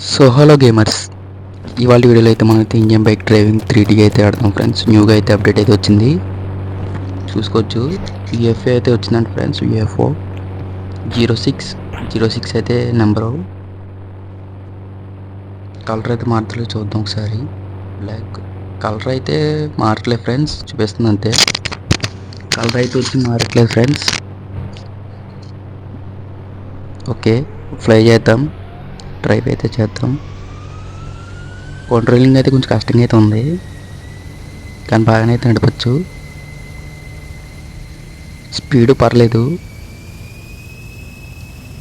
So hello gamers, ఇవాళ వీడియోలో అయితే మనమైతే ఇండియన్ బైక్ డ్రైవింగ్ 3D అయితే ఆడుతాం ఫ్రెండ్స్. న్యూగా అయితే అప్డేట్ అయితే వచ్చింది, చూసుకోవచ్చు. యూఎఫ్ఓ అయితే వచ్చిందండి ఫ్రెండ్స్. యూఎఫ్ఓ 06 అయితే నెంబరు. కలర్ అయితే మారట్లేదు, చూద్దాం ఒకసారి. బ్లాక్ కలర్ అయితే మారట్లేదు ఫ్రెండ్స్, చూపిస్తుంది అంతే. కలర్ అయితే వచ్చి మారట్లేదు ఫ్రెండ్స్. ఓకే, ఫ్లై చేద్దాం, డ్రైవ్ అయితే చేద్దాం. కంట్రోలింగ్ అయితే కొంచెం కష్టంగా అయితే ఉంది, కానీ బాగానే అయితే నడపచ్చు. స్పీడ్ పర్లేదు.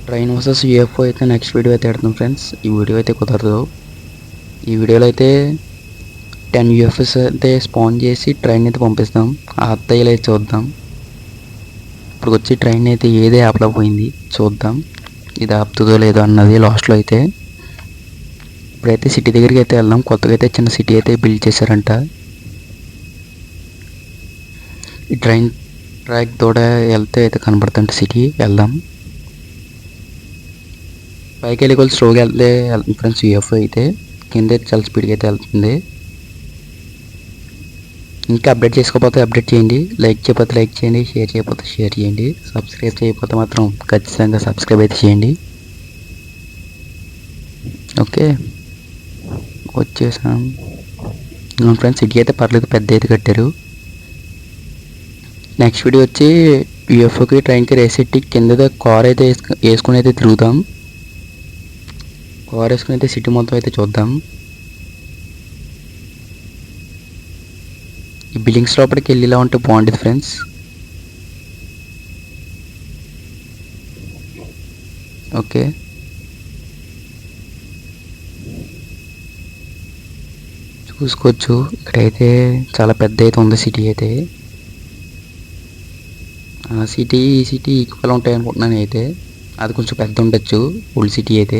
ట్రైన్ వర్సెస్ యూఎఫ్ఓ అయితే నెక్స్ట్ వీడియో అయితే పెడతాం ఫ్రెండ్స్. ఈ వీడియో అయితే కుదరదు. ఈ వీడియోలో అయితే 10 యూఎఫ్ఎస్ అయితే స్పాన్ చేసి ట్రైన్ అయితే పంపిస్తాం. ఆ అత్తయ్యలు అయితే చూద్దాం. ఇప్పుడు వచ్చి ట్రైన్ అయితే ఏదే ఆపలేకపోయింది, చూద్దాం ఇది ఆపుతుందో లేదో అన్నది లాస్ట్లో అయితే. ఇప్పుడైతే సిటీ దగ్గరికి అయితే వెళ్దాం. కొత్తగా అయితే చిన్న సిటీ అయితే బిల్డ్ చేశారంట. ఈ ట్రైన్ ట్రాక్ తోడ వెళ్తే అయితే కనబడుతుంటే సిటీ, వెళ్దాం. పైకి వెళ్ళి కొద్ది స్లోగా వెళ్తే ఫ్రెండ్స్. యూఎఫ్ఓ అయితే కింద అయితే చాలా స్పీడ్గా అయితే వెళ్తుంది. ఇంకా అప్డేట్ చేసుకోకపోతే అప్డేట్ చేయండి, లైక్ చేయకపోతే లైక్ చేయండి, షేర్ చేయకపోతే షేర్ చేయండి, సబ్స్క్రైబ్ చేయకపోతే మాత్రం ఖచ్చితంగా సబ్స్క్రైబ్ అయితే చేయండి. ఓకే, వచ్చేసాం ఫ్రెండ్స్. సిటీ అయితే పర్లేదు, పెద్ద అయితే కట్టారు. నెక్స్ట్ వీడియో వచ్చి యూఎఫ్ఓకి ట్రైన్కి రేసెట్టి కింద కార్ అయితే వేసుకుని అయితే తిరుగుతాం. కార్ వేసుకుని అయితే సిటీ మొత్తం అయితే చూద్దాం. ఈ బిల్డింగ్స్ లోపలికి వెళ్ళిలా ఉంటే బాగుంటుంది ఫ్రెండ్స్. ఓకే, చూసుకోవచ్చు. ఇక్కడైతే చాలా పెద్ద అయితే ఉంది సిటీ అయితే. ఈ సిటీ ఈక్వల్ ఉంటాయి అనుకుంటున్నాను అయితే. అది కొంచెం పెద్ద ఉండొచ్చు ఓల్డ్ సిటీ అయితే.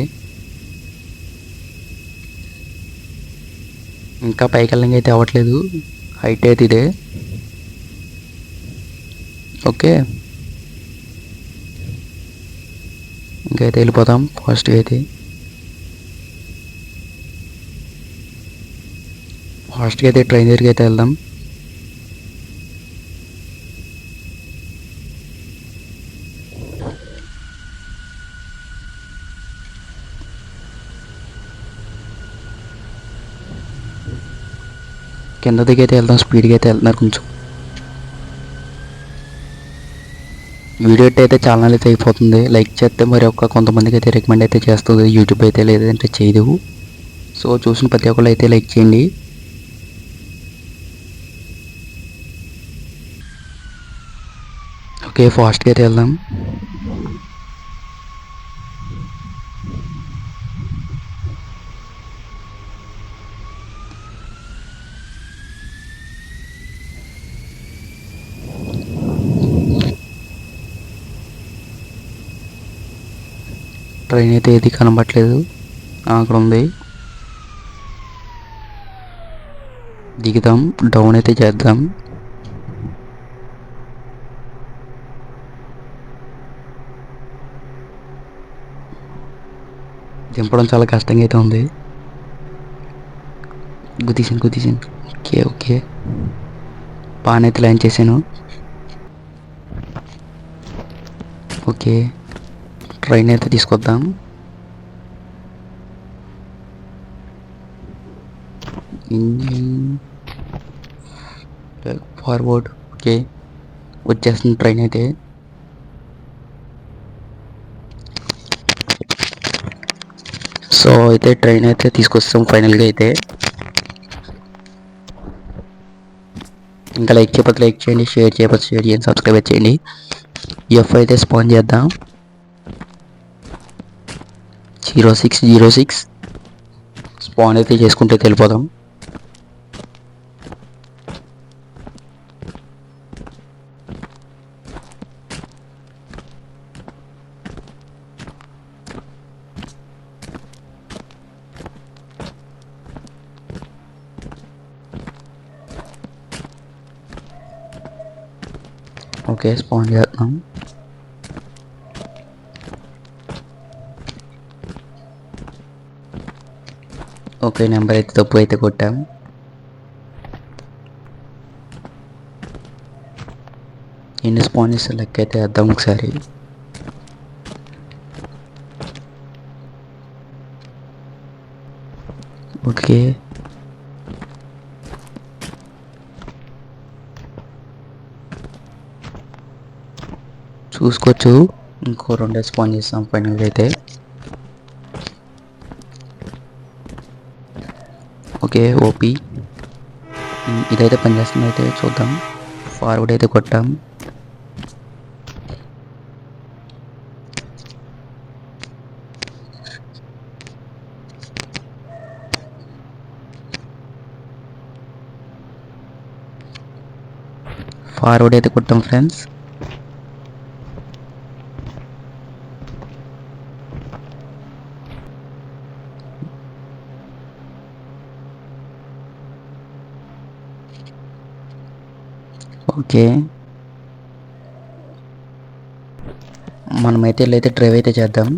ఇంకా పైకి వెళ్ళంగా అయితే అవ్వట్లేదు, హైట్ అయితే ఇదే. ఓకే, ఇంకైతే వెళ్ళిపోతాం ఫాస్ట్గా అయితే. ఫాస్ట్గా అయితే ట్రైన్ దగ్గరికి అయితే వెళ్దాం. కింద దిగి అయితే వెళ్దాం, స్పీడ్గా అయితే వెళ్తున్నారు కొంచెం. వీడియో అయితే ఛానల్ అయితే అయిపోతుంది. లైక్ చేస్తే మరి కొంతమందికి అయితే రికమెండ్ అయితే చేస్తుంది యూట్యూబ్ అయితే, లేదంటే చేయదు. సో చూసిన ప్రతి ఒక్కళ్ళు అయితే లైక్ చేయండి. ఓకే, ఫాస్ట్గా అయితే వెళ్దాం. ట్రైన్ అయితే ఏది కనబడట్లేదు, అక్కడ ఉంది. దిగుదాం, డౌన్ అయితే చేద్దాం. దింపడం చాలా కష్టంగా అయితే ఉంది. గుద్దీసాను. ఓకే ఓకే, బాగానే అయితే ల్యాండ్ చేశాను. ఓకే, ట్రైన్ అయితే తీసుకొద్దాం. Engine forward. ఓకే, వచ్చేస్తుంది ట్రైన్ అయితే. సో అయితే ట్రైన్ అయితే తీసుకొస్తాం ఫైనల్గా అయితే. ఇంకా లైక్ చేయకపోతే లైక్ చేయండి, షేర్ చేయకపోతే షేర్ చేయండి, సబ్స్క్రైబ్ చేయండి. ఎఫ్ అయితే స్పాన్ చేద్దాం. 06 స్పాన్ అయితే చేసుకుంటే వెళ్ళిపోదాం. ఓకే, స్పాన్ చేద్దాం. ఓకే, నెంబర్ అయితే తప్పు అయితే కొట్టాం. ఎన్ని స్పాన్ చేస్తే లెక్క అయితే వేద్దాం ఒకసారి. ఓకే, చూసుకోవచ్చు. ఇంకో 2 స్పాన్ చేస్తాం ఫైనల్గా అయితే. ఓకే, ఓపీ ఇదైతే పనిచేస్తుంది. అయితే చూద్దాం. ఫార్వర్డ్ అయితే కొట్టాం. ఫార్వర్డ్ అయితే కొట్టాం ఫ్రెండ్స్. ఓకే, మనమైతే ఇలా అయితే డ్రైవ్ అయితే చేద్దాం.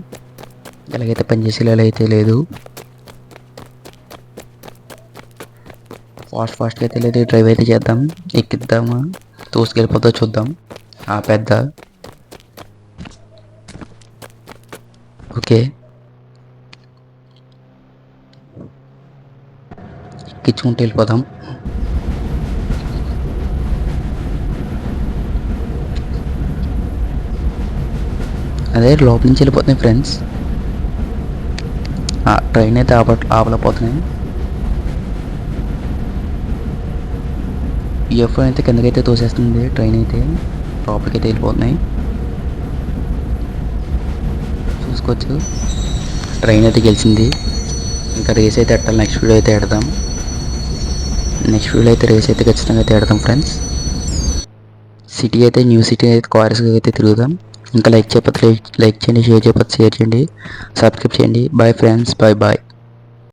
ఎలాగైతే పనిచేసేలా అయితే లేదు. ఫాస్ట్గా అయితే లేదు, డ్రైవ్ అయితే చేద్దాం. ఎక్కిద్దామా, తోసుకెళ్ళిపోతా చూద్దాం. పెద్ద ఓకే, ఎక్కించుకుంటూ వెళ్ళిపోదాం. అదే లోపల నుంచి వెళ్ళిపోతున్నాయి ఫ్రెండ్స్. ట్రైన్ అయితే ఆపలేకపోతున్నాయి. యూఎఫ్ఓ అయితే కిందకైతే తోసేస్తుంది. ట్రైన్ అయితే లోపలికైతే వెళ్ళిపోతున్నాయి. చూసుకోవచ్చు, ట్రైన్ అయితే గెలిచింది. ఇంకా రేస్ అయితే ఎట్టాలి, నెక్స్ట్ వీడియో అయితే ఎడదాం. నెక్స్ట్ వీడియో అయితే రేస్ అయితే ఖచ్చితంగా అయితే ఎడదాం ఫ్రెండ్స్. సిటీ అయితే న్యూ సిటీ అయితే కార్స్గా అయితే తిరుగుదాం. ఇంకా లైక్ చేయకపోతే లైక్ చేయండి, షేర్ చేయకపోతే షేర్ చేయండి, సబ్స్క్రైబ్ చేయండి. Bye friends, bye bye.